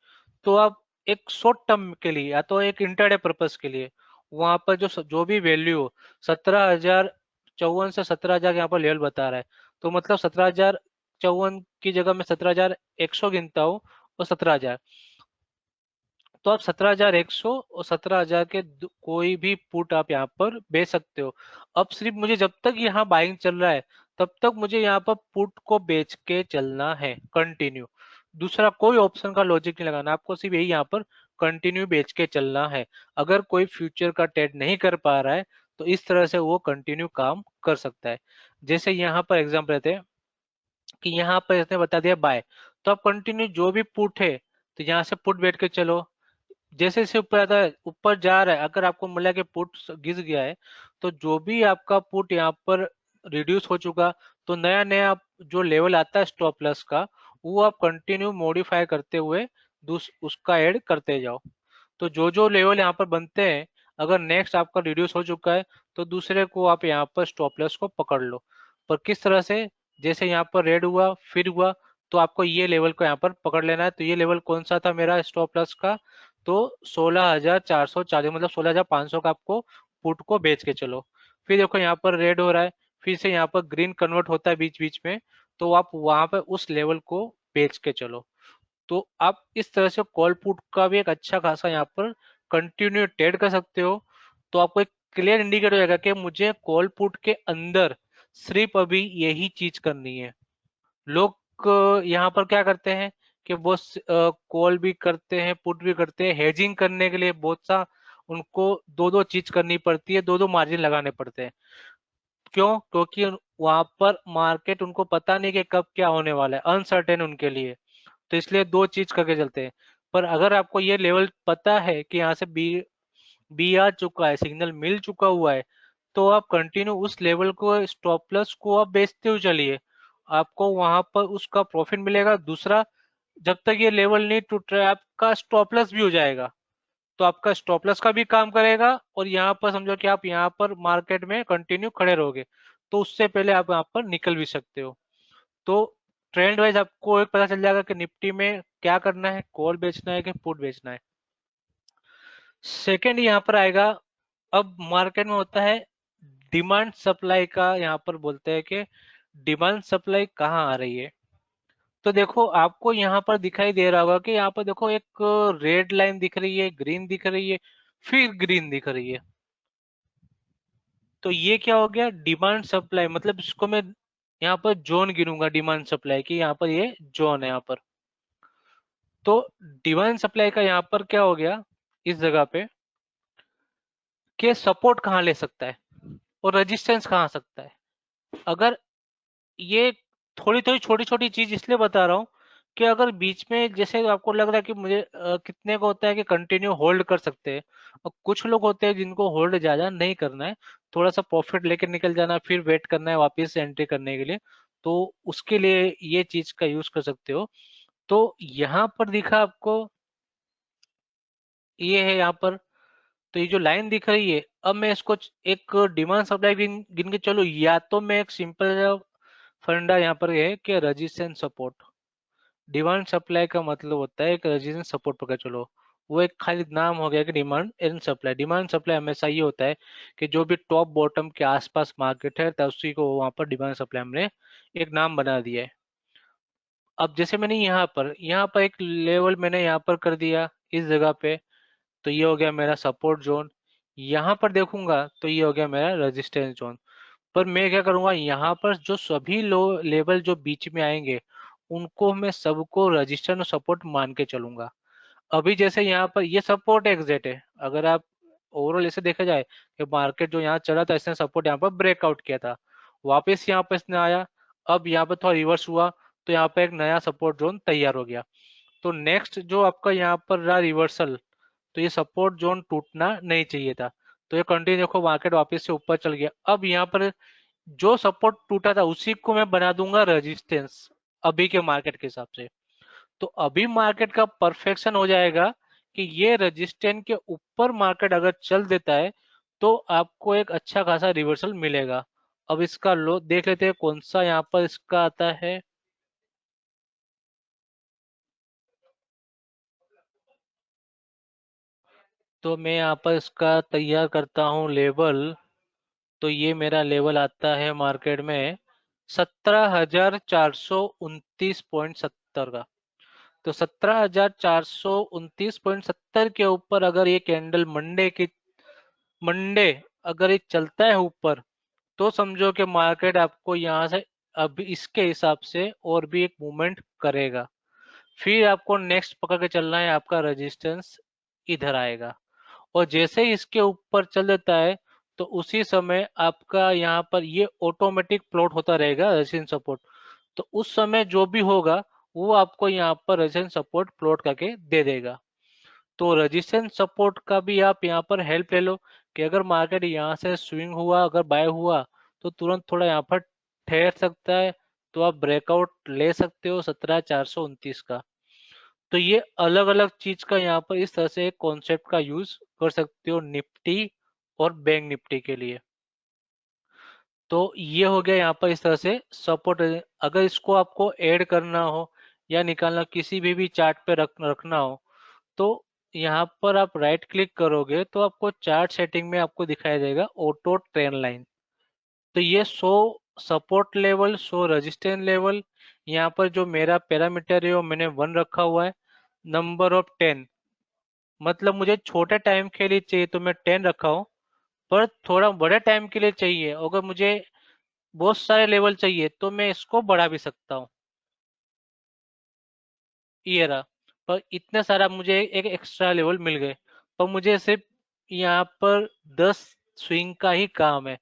तो आप एक शॉर्ट टर्म के लिए या तो एक इंटरडे पर्पस के लिए वहां पर जो भी वैल्यू हो, 17,054 से 17,000 यहाँ पर लेवल बता रहा है, तो मतलब 17,054 की जगह मैं 17,100 गिनता हूँ और 17,000, तो आप 17,100 और 17,000 के कोई भी पुट आप यहाँ पर बेच सकते हो। अब सिर्फ मुझे जब तक यहाँ बाइंग चल रहा है तब तक मुझे यहाँ पर पुट को बेच के चलना है कंटिन्यू। दूसरा कोई ऑप्शन का लॉजिक नहीं लगाना, आपको सिर्फ यही यहाँ पर कंटिन्यू बेच के चलना है। अगर कोई फ्यूचर का ट्रेड नहीं कर पा रहा है तो इस तरह से वो कंटिन्यू काम कर सकता है। जैसे यहाँ पर एग्जाम्पल रहते हैं कि यहाँ पर इसने बता दिया बाय, तो आप कंटिन्यू जो भी पुट है तो यहाँ से पुट बैठ के चलो। जैसे जैसे ऊपर आता है, ऊपर जा रहा है, अगर आपको मिला कि पुट घिस गया है तो जो भी आपका पुट यहाँ पर रिड्यूस हो चुका, तो नया नया जो लेवल आता है स्टॉप लॉस का, वो आप कंटिन्यू मॉडिफाई करते हुए उसका ऐड करते जाओ। तो जो जो लेवल यहाँ पर बनते हैं, अगर नेक्स्ट आपका रिड्यूस हो चुका है तो दूसरे को आप यहाँ पर स्टॉप लॉस को पकड़ लो। पर किस तरह से, जैसे यहाँ पर रेड हुआ फिर हुआ, तो आपको ये लेवल को यहाँ पर पकड़ लेना है। तो ये लेवल कौन सा था मेरा स्टॉप लॉस का, तो 16,440, मतलब 16,500 का आपको पुट को बेच के चलो। फिर देखो यहाँ पर रेड हो रहा है, फिर से यहाँ पर ग्रीन कन्वर्ट होता है बीच बीच में, तो आप वहां पर उस लेवल को बेच के चलो। तो आप इस तरह से कॉल पुट का भी एक अच्छा खासा यहाँ पर कंटिन्यू ट्रेड कर सकते हो। तो आपको एक क्लियर इंडिकेटर हो जाएगा कि मुझे कॉल पुट के अंदर सिर्फ अभी यही चीज करनी है। लोग यहाँ पर क्या करते हैं कि वो कॉल भी करते हैं पुट भी करते हैं, हेजिंग करने के लिए बहुत सा उनको दो दो चीज करनी पड़ती है, दो दो मार्जिन लगाने पड़ते हैं। क्यों? क्योंकि वहां पर मार्केट उनको पता नहीं कि कब क्या होने वाला है, अनसर्टेन उनके लिए, तो इसलिए दो चीज करके चलते हैं। पर अगर आपको ये लेवल पता है कि यहाँ से बी बी आ चुका है, सिग्नल मिल चुका हुआ है, तो आप कंटिन्यू उस लेवल को स्टॉप लॉस को आप बेचते हुए चलिए, आपको वहां पर उसका प्रॉफिट मिलेगा। दूसरा, जब तक ये लेवल नहीं टूट रहा है आपका स्टॉप लॉस भी हो जाएगा, तो आपका स्टॉप लॉस का भी काम करेगा और यहाँ पर समझो कि आप यहाँ पर मार्केट में कंटिन्यू खड़े रहोगे, तो उससे पहले आप यहाँ पर निकल भी सकते हो। तो ट्रेंड वाइज आपको एक पता चल जाएगा कि निफ्टी में क्या करना है, कॉल बेचना है कि पुट बेचना है। सेकंड यहाँ पर आएगा, अब मार्केट में होता है डिमांड सप्लाई का, यहाँ पर बोलते हैं कि डिमांड सप्लाई कहाँ आ रही है। तो देखो आपको यहाँ पर दिखाई दे रहा होगा कि यहाँ पर देखो एक रेड लाइन दिख रही है, ग्रीन दिख रही है, फिर ग्रीन दिख रही है। तो ये क्या हो गया, डिमांड सप्लाई, मतलब इसको मैं यहाँ पर जोन गिनूंगा डिमांड सप्लाई की, यहाँ पर ये जोन है यहाँ पर। तो डिमांड सप्लाई का यहाँ पर क्या हो गया इस जगह पे, कि सपोर्ट कहाँ ले सकता है और रेजिस्टेंस कहाँ आ सकता है। अगर ये थोड़ी थोड़ी छोटी छोटी चीज इसलिए बता रहा हूँ कि अगर बीच में जैसे आपको लग रहा है कि मुझे कितने को होता है कि कंटिन्यू होल्ड कर सकते हैं, और कुछ लोग होते हैं जिनको होल्ड ज्यादा नहीं करना है, थोड़ा सा प्रॉफिट लेके निकल जाना है, फिर वेट करना है वापस से एंट्री करने के लिए, तो उसके लिए ये चीज का यूज कर सकते हो। तो यहाँ पर दिखा आपको, ये है यहाँ पर, तो ये जो लाइन दिख रही है, अब मैं इसको एक डिमांड सप्लाई गिन गिन के चलो, या तो मैं एक सिंपल फंडा यहाँ पर है कि रेजिस्टेंस सपोर्ट। डिमांड सप्लाई का मतलब होता है एक रेजिस्टेंस सपोर्ट पकड़ चलो, वो एक खाली नाम हो गया कि demand and supply. Demand supply हमेशा ये होता है कि जो भी टॉप बॉटम के आसपास मार्केट है तो उसी को वहां पर डिमांड सप्लाई हमने एक नाम बना दिया है। अब जैसे मैंने यहाँ पर एक लेवल मैंने यहाँ पर कर दिया इस जगह पे, तो ये हो गया मेरा सपोर्ट जोन। यहाँ पर देखूंगा तो ये हो गया मेरा रेजिस्टेंस जोन। पर मैं क्या करूंगा, यहाँ पर जो सभी लो लेवल जो बीच में आएंगे उनको मैं सबको रजिस्टर और सपोर्ट मान के चलूंगा। अभी जैसे यहाँ पर ये सपोर्ट एग्जिट है, अगर आप ओवरऑल ऐसे देखा जाए कि मार्केट जो यहाँ चला था इसने सपोर्ट यहाँ पर ब्रेकआउट किया था, वापस यहाँ पर इसने आया, अब यहाँ पर थोड़ा रिवर्स हुआ, तो यहाँ पर एक नया सपोर्ट जोन तैयार हो गया। तो नेक्स्ट जो आपका यहाँ पर रहा रिवर्सल, तो ये सपोर्ट जोन टूटना नहीं चाहिए था, तो ये कंटिन्यू देखो मार्केट वापस से ऊपर चल गया। अब यहाँ पर जो सपोर्ट टूटा था उसी को मैं बना दूंगा रेजिस्टेंस अभी के मार्केट के हिसाब से। तो अभी मार्केट का परफेक्शन हो जाएगा कि ये रेजिस्टेंस के ऊपर मार्केट अगर चल देता है तो आपको एक अच्छा खासा रिवर्सल मिलेगा। अब इसका लो देख लेते हैं कौन सा यहाँ पर इसका आता है। तो मैं यहाँ पर इसका तैयार करता हूँ लेवल। तो ये मेरा लेवल आता है मार्केट में 17,429.70 का। तो 17,429.70 के ऊपर अगर ये कैंडल मंडे अगर ये चलता है ऊपर, तो समझो कि मार्केट आपको यहाँ से अब इसके हिसाब से और भी एक मूवमेंट करेगा। फिर आपको नेक्स्ट पकड़ के चलना है, आपका रेजिस्टेंस इधर आएगा। और जैसे ही इसके ऊपर चल देता है, तो उसी समय आपका यहाँ पर ये ऑटोमेटिक प्लॉट होता रहेगा रेजिस्टेंस सपोर्ट। तो उस समय जो भी होगा वो आपको यहाँ पर रेजिस्टेंस सपोर्ट प्लॉट करके दे देगा। तो रेजिस्टेंस सपोर्ट का भी आप यहाँ पर हेल्प ले लो कि अगर मार्केट यहाँ से स्विंग हुआ, अगर बाय हुआ, तो तुरंत थोड़ा यहाँ पर ठहर सकता है। तो आप ब्रेकआउट ले सकते हो 17,429 का। तो ये अलग अलग चीज का यहाँ पर इस तरह से एक कॉन्सेप्ट का यूज कर सकते हो निफ्टी और बैंक निफ्टी के लिए। तो ये हो गया यहाँ पर इस तरह से सपोर्ट। अगर इसको आपको ऐड करना हो या निकालना, किसी भी चार्ट पे रखना हो, तो यहाँ पर आप राइट क्लिक करोगे तो आपको चार्ट सेटिंग में आपको दिखाई देगा ऑटो ट्रेंड लाइन। तो ये 100 सपोर्ट लेवल, 100 रेजिस्टेंस लेवल। यहाँ पर जो मेरा पैरामीटर है वो मैंने 1 रखा हुआ है। नंबर ऑफ 10, मतलब मुझे छोटे टाइम के लिए चाहिए तो मैं 10 रखा हूँ। पर थोड़ा बड़े टाइम के लिए चाहिए, अगर मुझे बहुत सारे लेवल चाहिए तो मैं इसको बढ़ा भी सकता हूँ। ये रहा। पर इतने सारा मुझे एक एक्स्ट्रा लेवल मिल गए। पर मुझे सिर्फ यहाँ पर 10 स्विंग का ही काम है,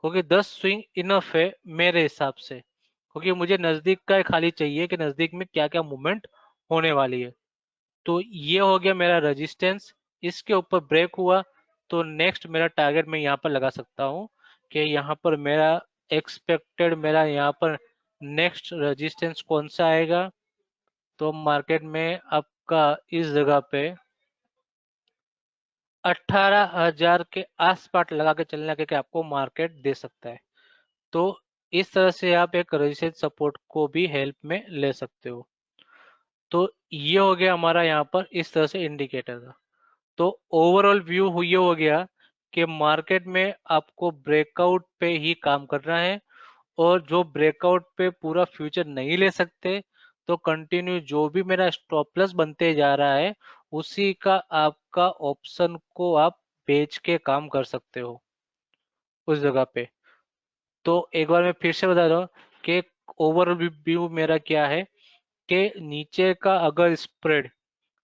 क्योंकि 10 स्विंग इनफ है मेरे हिसाब से। क्योंकि मुझे नजदीक का खाली चाहिए कि नजदीक में क्या क्या मूवमेंट होने वाली है। तो ये हो गया मेरा रेजिस्टेंस। इसके ऊपर ब्रेक हुआ तो नेक्स्ट मेरा टारगेट मैं यहाँ पर लगा सकता हूँ कि यहाँ पर मेरा एक्सपेक्टेड, मेरा यहाँ पर नेक्स्ट रेजिस्टेंस कौन सा आएगा। तो मार्केट में आपका इस जगह पे 18,000 के आसपास लगा के चलने के आपको मार्केट दे सकता है। तो इस तरह से आप एक रेजिस्टेंस सपोर्ट को भी हेल्प में ले सकते हो। तो ये हो गया हमारा यहाँ पर इस तरह से इंडिकेटर का। तो ओवरऑल व्यू ये हो गया कि मार्केट में आपको ब्रेकआउट पे ही काम करना है। और जो ब्रेकआउट पे पूरा फ्यूचर नहीं ले सकते, तो कंटिन्यू जो भी मेरा स्टॉप लॉस बनते जा रहा है, उसी का आपका ऑप्शन को आप बेच के काम कर सकते हो उस जगह पे। तो एक बार मैं फिर से बता रहा हूँ कि ओवरऑल व्यू मेरा क्या है कि नीचे का अगर स्प्रेड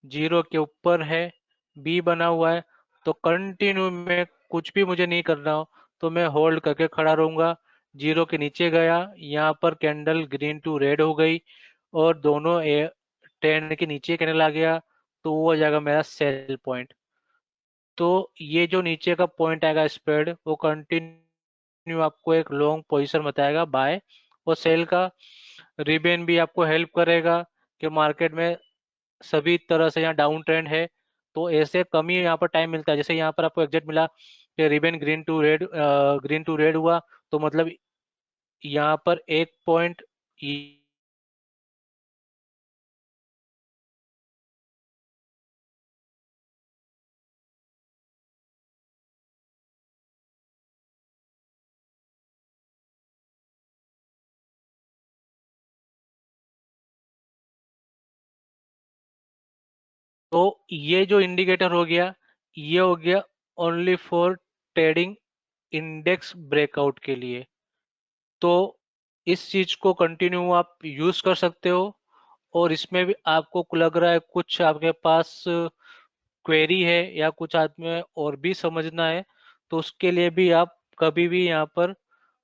जीरो के ऊपर है, बी बना हुआ है, तो कंटिन्यू में कुछ भी मुझे नहीं करना हो तो मैं होल्ड करके खड़ा रहूंगा। जीरो के नीचे गया, यहाँ पर कैंडल ग्रीन टू रेड हो गई और दोनों ट्रेंड के नीचे कैंडल आ गया, तो वो हो जाएगा मेरा सेल पॉइंट। तो ये जो नीचे का पॉइंट आएगा स्प्रेड, वो कंटिन्यू आपको एक लॉन्ग पोजीशन बताएगा बाय और सेल का। रिबेन भी आपको हेल्प करेगा कि मार्केट में सभी तरह से यहाँ डाउन ट्रेंड है, तो ऐसे कम ही यहाँ पर टाइम मिलता है। जैसे यहाँ पर आपको एग्जैक्ट मिला कि रिबन ग्रीन टू रेड हुआ, तो मतलब यहाँ पर एक पॉइंट। तो ये जो इंडिकेटर हो गया, ये हो गया only for trading index breakout के लिए। तो इस चीज को कंटिन्यू आप यूज कर सकते हो। और इसमें भी आपको लग रहा है कुछ आपके पास क्वेरी है या कुछ आदमी और भी समझना है, तो उसके लिए भी आप कभी भी यहाँ पर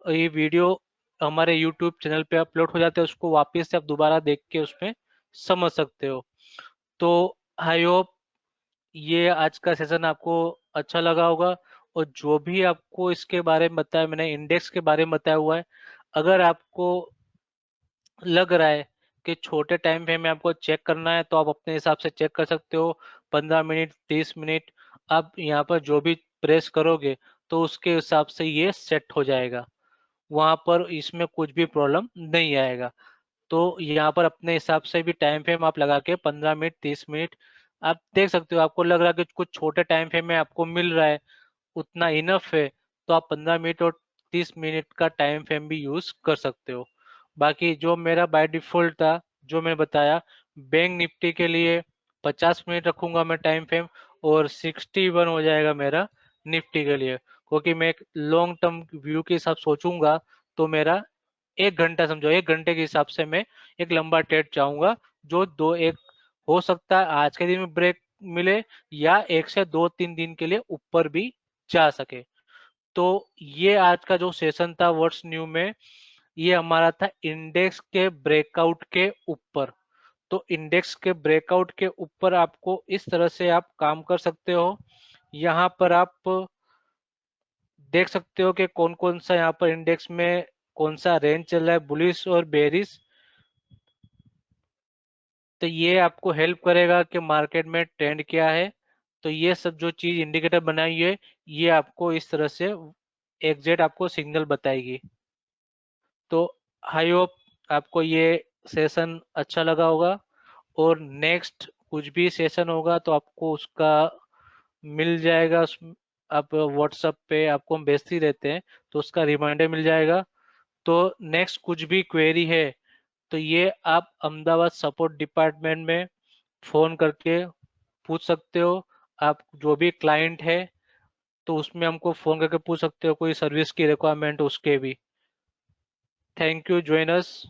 ये वीडियो हमारे यूट्यूब चैनल पे अपलोड हो जाते हैं, उसको वापस से आप दोबारा देख के उसमें समझ सकते हो। तो आई होप ये आज का सेशन आपको अच्छा लगा होगा। और जो भी आपको इसके बारे में बताया, मैंने इंडेक्स के बारे में बताया हुआ है, अगर आपको लग रहा है कि छोटे टाइम फ्रेम में आपको चेक करना है, तो आप अपने हिसाब से चेक कर सकते हो। 15 मिनट, 30 मिनट, आप यहाँ पर जो भी प्रेस करोगे तो उसके हिसाब से ये सेट हो जाएगा। वहां पर इसमें कुछ भी प्रॉब्लम नहीं आएगा। तो यहाँ पर अपने हिसाब से भी टाइम फ्रेम आप लगा के 15 मिनट, 30 मिनट आप देख सकते हो, आपको लग रहा है कि कुछ छोटे टाइम फ्रेम में आपको मिल रहा है, उतना इनफ है, तो आप 15 मिनट और 30 मिनट का टाइम फ्रेम भी यूज कर सकते हो। बाकी जो मेरा बाय डिफॉल्ट था, जो मैंने बताया, बैंक निफ्टी के लिए 50 मिनट रखूंगा मैं टाइम फ्रेम, और 61 हो जाएगा मेरा निफ्टी के लिए, क्योंकि मैं एक लॉन्ग टर्म व्यू के हिसाब सोचूंगा, तो मेरा 1 घंटा, समझो 1 घंटे के हिसाब से मैं एक लंबा ट्रेड चाहूंगा, जो दो एक हो सकता है आज के दिन में ब्रेक मिले, या 1 से 2-3 दिन के लिए ऊपर भी जा सके। तो ये आज का जो सेशन था व्हाट्स न्यू में, ये हमारा था इंडेक्स के ब्रेकआउट के ऊपर। तो इंडेक्स के ब्रेकआउट के ऊपर आपको इस तरह से आप काम कर सकते हो। यहाँ पर आप देख सकते हो कि कौन कौन सा यहाँ पर इंडेक्स में कौन सा रेंज चल रहा है, बुलिश और बेरिश। तो ये आपको हेल्प करेगा कि मार्केट में ट्रेंड क्या है। तो ये सब जो चीज इंडिकेटर बनाई है, ये आपको इस तरह से एग्जैक्ट आपको सिग्नल बताएगी। तो आई होप आपको ये सेशन अच्छा लगा होगा, और नेक्स्ट कुछ भी सेशन होगा तो आपको उसका मिल जाएगा। आप व्हाट्सएप पे आपको हम भेजते ही रहते हैं, तो उसका रिमाइंडर मिल जाएगा। तो नेक्स्ट कुछ भी क्वेरी है, तो ये आप अहमदाबाद सपोर्ट डिपार्टमेंट में फोन करके पूछ सकते हो। आप जो भी क्लाइंट है, तो उसमें हमको फोन करके पूछ सकते हो, कोई सर्विस की रिक्वायरमेंट उसके भी। Thank you, join us.